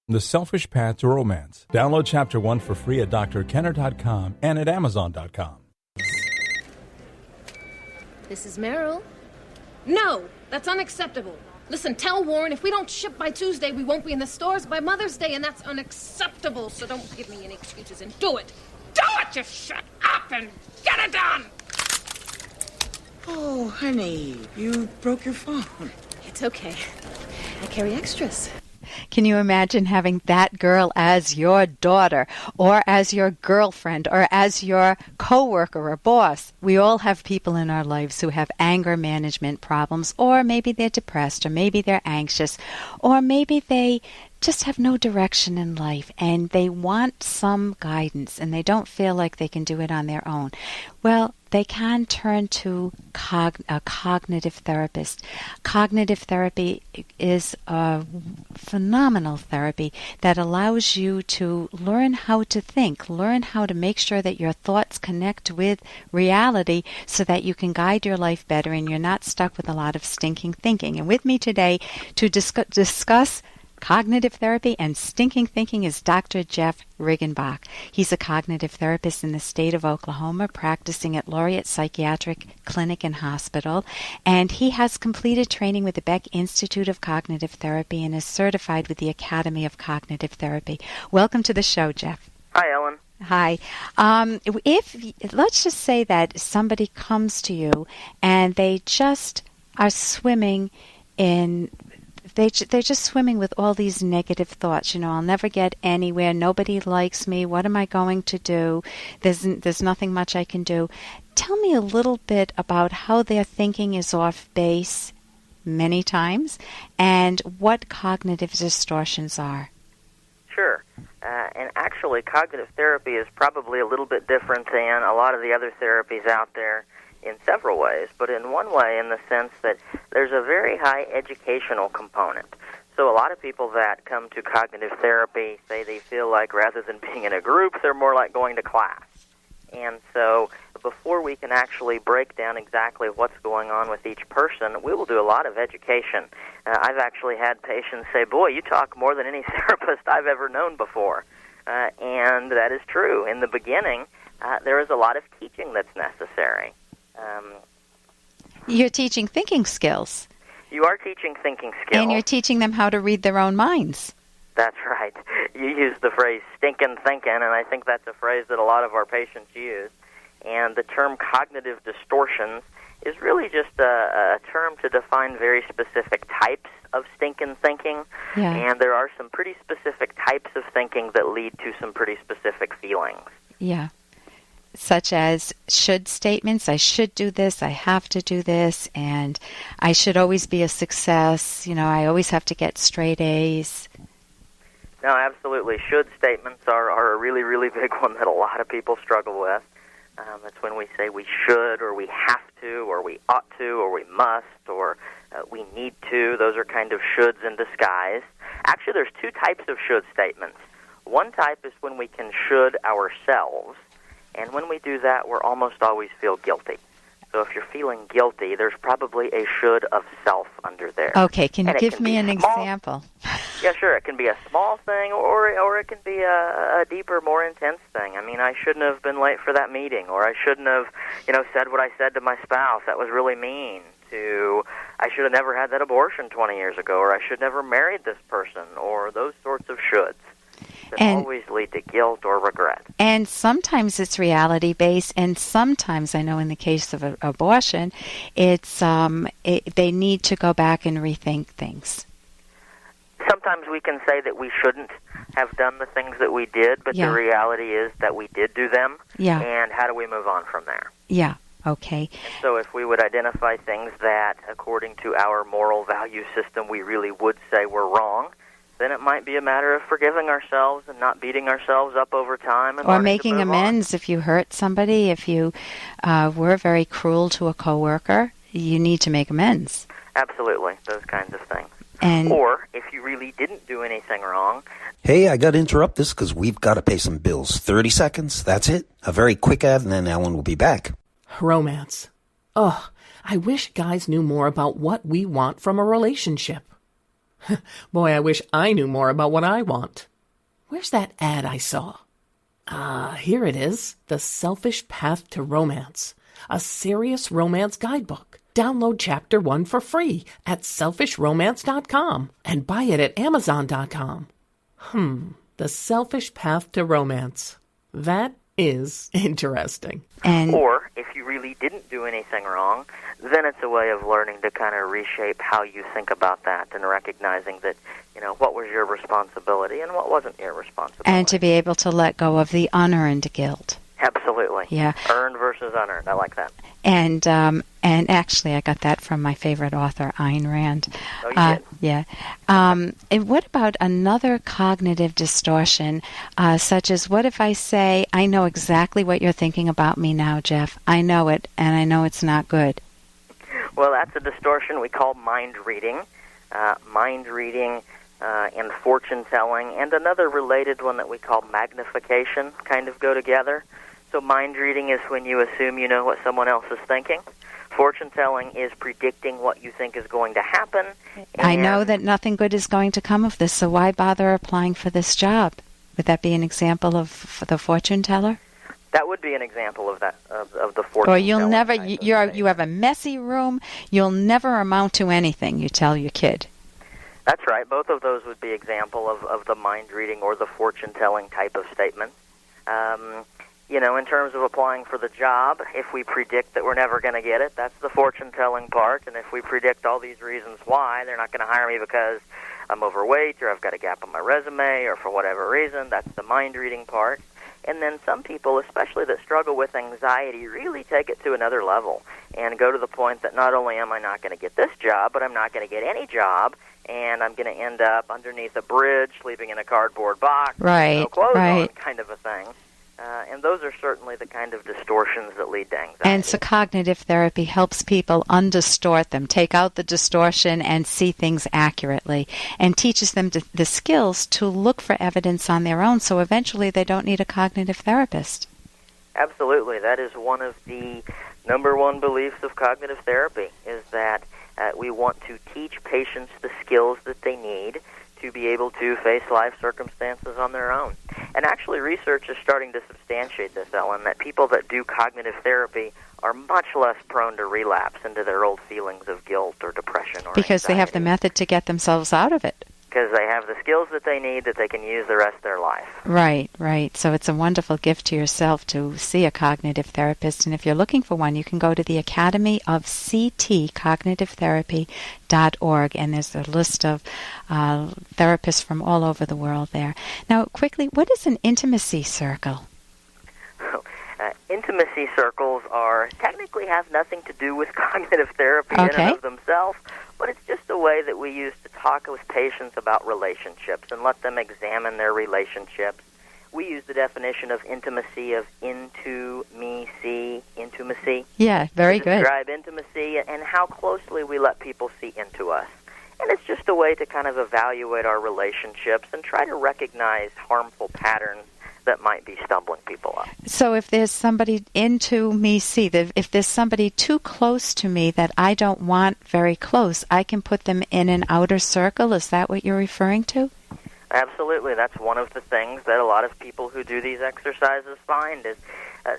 The Selfish Path to Romance. Download Chapter 1 for free at drkenner.com and at amazon.com. This is Meryl. No, that's unacceptable. Listen, tell Warren if we don't ship by Tuesday, we won't be in the stores by Mother's Day, and that's unacceptable. So don't give me any excuses and do it. Do it! Just shut up and get it done! Oh, honey, you broke your phone. It's okay. I carry extras. Can you imagine having that girl as your daughter or as your girlfriend or as your coworker or boss? We all have people in our lives who have anger management problems, or maybe they're depressed, or maybe they're anxious, or maybe they just have no direction in life and they want some guidance and they don't feel like they can do it on their own. Well, they can turn to a cognitive therapist. Cognitive therapy is a phenomenal therapy that allows you to learn how to think, learn how to make sure that your thoughts connect with reality so that you can guide your life better and you're not stuck with a lot of stinking thinking. And with me today to discuss cognitive therapy and stinking thinking is Dr. Jeff Riggenbach. He's a cognitive therapist in the state of Oklahoma, practicing at Laureate Psychiatric Clinic and Hospital, and he has completed training with the Beck Institute of Cognitive Therapy and is certified with the Academy of Cognitive Therapy. Welcome to the show, Jeff. Hi, Ellen. Hi. Let's just say that somebody comes to you and they just are swimming in they're just swimming with all these negative thoughts. You know, I'll never get anywhere. Nobody likes me. What am I going to do? There's nothing much I can do. Tell me a little bit about how their thinking is off base many times and what cognitive distortions are. Sure. And actually, cognitive therapy is probably a little bit different than a lot of the other therapies out there in several ways, but in one way in the sense that there's a very high educational component. So a lot of people that come to cognitive therapy say they feel like rather than being in a group, they're more like going to class. And so before we can actually break down exactly what's going on with each person, we will do a lot of education. I've actually had patients say, boy, you talk more than any therapist I've ever known before. And that is true. In the beginning, there is a lot of teaching that's necessary. You're teaching thinking skills. You are teaching thinking skills. And you're teaching them how to read their own minds. That's right. You use the phrase stinking thinking, and I think that's a phrase that a lot of our patients use. And the term cognitive distortions is really just a term to define very specific types of stinking thinking. Yeah. And there are some pretty specific types of thinking that lead to some pretty specific feelings. Yeah. Such as should statements, I should do this, I have to do this, and I should always be a success, you know, I always have to get straight A's. No, absolutely. Should statements are a really, really big one that a lot of people struggle with. It's when we say we should, or we have to, or we ought to, or we must, or we need to. Those are kind of shoulds in disguise. Actually, there's two types of should statements. One type is when we can should ourselves. And when we do that, we're almost always feel guilty. So if you're feeling guilty, there's probably a should of self under there. Okay, can you give me an example? Yeah, sure. It can be a small thing, or it can be a deeper, more intense thing. I mean, I shouldn't have been late for that meeting, or I shouldn't have, said what I said to my spouse. That was really mean. I should have never had that abortion 20 years ago, or I should never married this person, or those sorts of shoulds. That always lead to guilt or regret. And sometimes it's reality-based, and sometimes, I know in the case of abortion, it's they need to go back and rethink things. Sometimes we can say that we shouldn't have done the things that we did, but the reality is that we did do them, and how do we move on from there? Yeah, okay. And so if we would identify things that, according to our moral value system, we really would say were wrong, then it might be a matter of forgiving ourselves and not beating ourselves up over time. And or making amends if you hurt somebody. If you were very cruel to a coworker, you need to make amends. Absolutely, those kinds of things. Or if you really didn't do anything wrong. Hey, I got to interrupt this because we've got to pay some bills. 30 seconds, that's it. A very quick ad, and then Ellen will be back. Romance. Ugh, I wish guys knew more about what we want from a relationship. Boy, I wish I knew more about what I want. Where's that ad I saw? Here it is. The Selfish Path to Romance. A serious romance guidebook. Download Chapter 1 for free at selfishromance.com and buy it at amazon.com. The Selfish Path to Romance. That is interesting. Or, if you really didn't do anything wrong, then it's a way of learning to kind of reshape how you think about that and recognizing that, what was your responsibility and what wasn't your responsibility. And to be able to let go of the unearned guilt. Absolutely. Yeah. Earned versus unearned. I like that. And actually, I got that from my favorite author, Ayn Rand. Oh, you did? Yeah. And what about another cognitive distortion, such as what if I say, I know exactly what you're thinking about me now, Jeff. I know it, and I know it's not good. Well, that's a distortion we call mind reading. Mind reading and fortune-telling, and another related one that we call magnification kind of go together. So mind reading is when you assume you know what someone else is thinking. Fortune-telling is predicting what you think is going to happen. I know that nothing good is going to come of this, so why bother applying for this job? Would that be an example of the fortune teller? That would be an example of that of the fortune. Or you'll never you have a messy room. You'll never amount to anything. You tell your kid. That's right. Both of those would be example of the mind reading or the fortune telling type of statement. In terms of applying for the job, if we predict that we're never going to get it, that's the fortune-telling part. And if we predict all these reasons why they're not going to hire me because I'm overweight or I've got a gap on my resume or for whatever reason, that's the mind-reading part. And then some people, especially that struggle with anxiety, really take it to another level and go to the point that not only am I not going to get this job, but I'm not going to get any job, and I'm going to end up underneath a bridge, sleeping in a cardboard box, right, no clothes right. on, kind of a thing. And those are certainly the kind of distortions that lead to anxiety. And so cognitive therapy helps people undistort them, take out the distortion and see things accurately, and teaches them the skills to look for evidence on their own, so eventually they don't need a cognitive therapist. Absolutely. That is one of the number one beliefs of cognitive therapy, is that we want to teach patients the skills that they need to be able to face life circumstances on their own. And actually, research is starting to substantiate this, Ellen, that people that do cognitive therapy are much less prone to relapse into their old feelings of guilt or depression or because anxiety. They have the method to get themselves out of it. Because they have the skills that they need that they can use the rest of their life. Right, right. So it's a wonderful gift to yourself to see a cognitive therapist. And if you're looking for one, you can go to the Academy of CT, cognitivetherapy.org, and there's a list of therapists from all over the world there. Now, quickly, what is an intimacy circle? Intimacy circles technically have nothing to do with cognitive therapy in and of themselves, but it's just a way that we use to talk with patients about relationships and let them examine their relationships. We use the definition of intimacy of intimacy. Yeah, very good. To describe intimacy and how closely we let people see into us. And it's just a way to kind of evaluate our relationships and try to recognize harmful patterns that might be stumbling people up. So if there's somebody if there's somebody too close to me that I don't want very close, I can put them in an outer circle. Is that what you're referring to? Absolutely. That's one of the things that a lot of people who do these exercises find is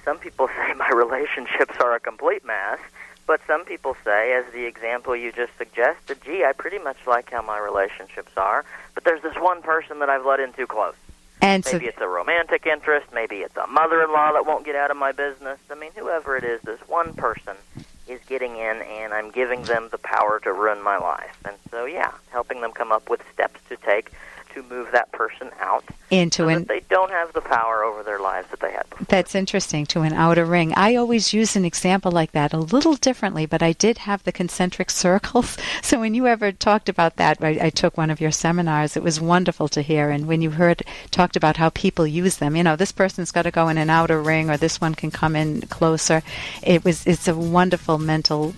some people say my relationships are a complete mess, but some people say, as the example you just suggested, gee, I pretty much like how my relationships are, but there's this one person that I've let in too close. And maybe it's a romantic interest, maybe it's a mother-in-law that won't get out of my business. I mean, whoever it is, this one person is getting in, and I'm giving them the power to ruin my life. And so, yeah, helping them come up with steps to take to move that person out so that they don't have the power over their lives that they had before. That's interesting, to an outer ring. I always use an example like that a little differently, but I did have the concentric circles. So when you ever talked about that, I took one of your seminars. It was wonderful to hear. And when you talked about how people use them, this person's got to go in an outer ring, or this one can come in closer. It's a wonderful mental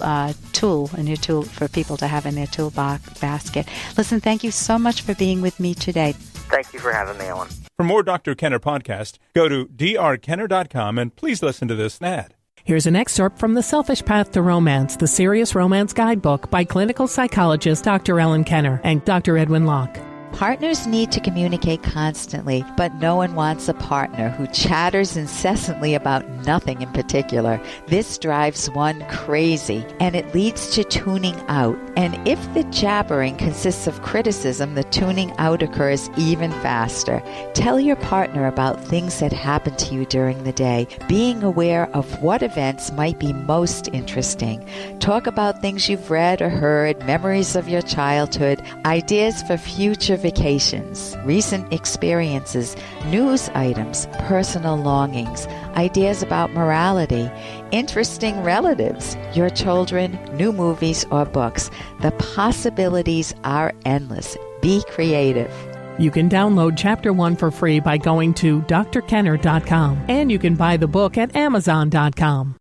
tool, a new tool for people to have in their toolbox basket. Listen, thank you so much for being with me today. Thank you for having me, Ellen. For more Dr. Kenner podcast, go to drkenner.com and please listen to this ad. Here's an excerpt from The Selfish Path to Romance, the Serious Romance Guidebook by clinical psychologist Dr. Ellen Kenner and Dr. Edwin Locke. Partners need to communicate constantly, but no one wants a partner who chatters incessantly about nothing in particular. This drives one crazy, and it leads to tuning out. And if the jabbering consists of criticism, the tuning out occurs even faster. Tell your partner about things that happen to you during the day, being aware of what events might be most interesting. Talk about things you've read or heard, memories of your childhood, ideas for future vacations, recent experiences, news items, personal longings, ideas about morality, interesting relatives, your children, new movies or books. The possibilities are endless. Be creative. You can download Chapter 1 for free by going to drkenner.com, and you can buy the book at amazon.com.